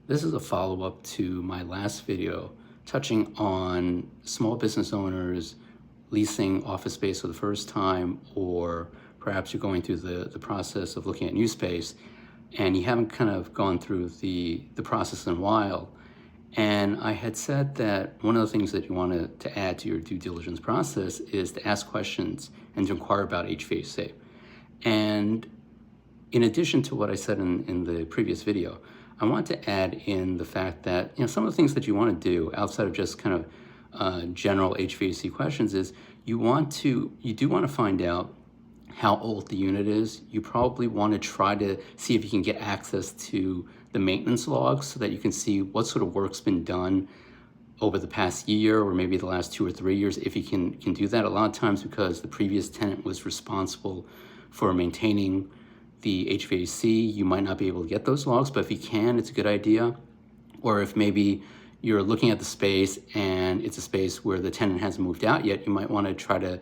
This is a follow-up to my last video touching on small business owners leasing office space for the first time, or perhaps you're going through the process of looking at new space and you haven't kind of gone through the process in a while. And I had said that one of the things that you want to add to your due diligence process is to ask questions and to inquire about HVAC. And in addition to what I said in the previous video, I want to add in the fact that some of the things that you want to do outside of just kind of general HVAC questions is you do want to find out how old the unit is. You probably want to try to see if you can get access to the maintenance logs so that you can see what sort of work's been done over the past year or maybe the last 2 or 3 years, if you can do that. A lot of times, because the previous tenant was responsible for maintaining the HVAC, you might not be able to get those logs, but if you can, it's a good idea. Or if maybe you're looking at the space and it's a space where the tenant hasn't moved out yet, you might want to try to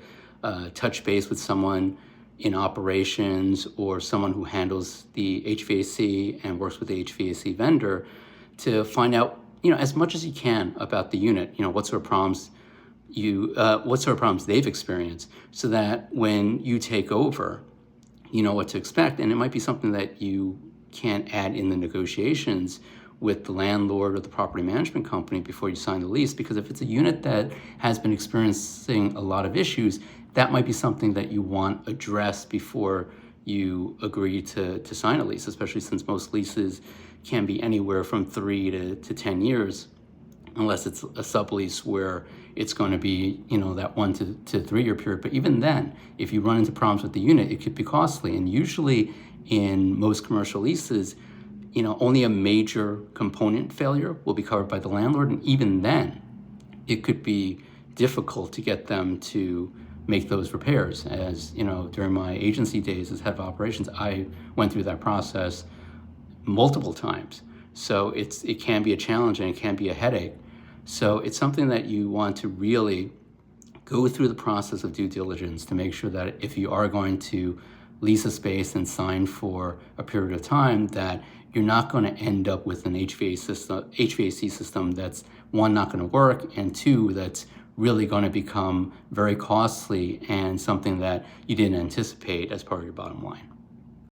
touch base with someone in operations or someone who handles the HVAC and works with the HVAC vendor to find out, as much as you can about the unit, what sort of problems they've experienced, so that when you take over, you know what to expect. And it might be something that you can add in the negotiations with the landlord or the property management company before you sign the lease, because if it's a unit that has been experiencing a lot of issues, that might be something that you want addressed before you agree to sign a lease, especially since most leases can be anywhere from 3 to 10 years, unless it's a sublease where it's going to be, that 1 to 3 year period. But even then, if you run into problems with the unit, it could be costly. And usually in most commercial leases, only a major component failure will be covered by the landlord. And even then, it could be difficult to get them to make those repairs. As during my agency days as head of operations, I went through that process multiple times. So it can be a challenge and it can be a headache. So it's something that you want to really go through the process of due diligence to make sure that if you are going to lease a space and sign for a period of time, that you're not going to end up with an HVAC system that's, 1, not going to work, and 2, that's really going to become very costly and something that you didn't anticipate as part of your bottom line.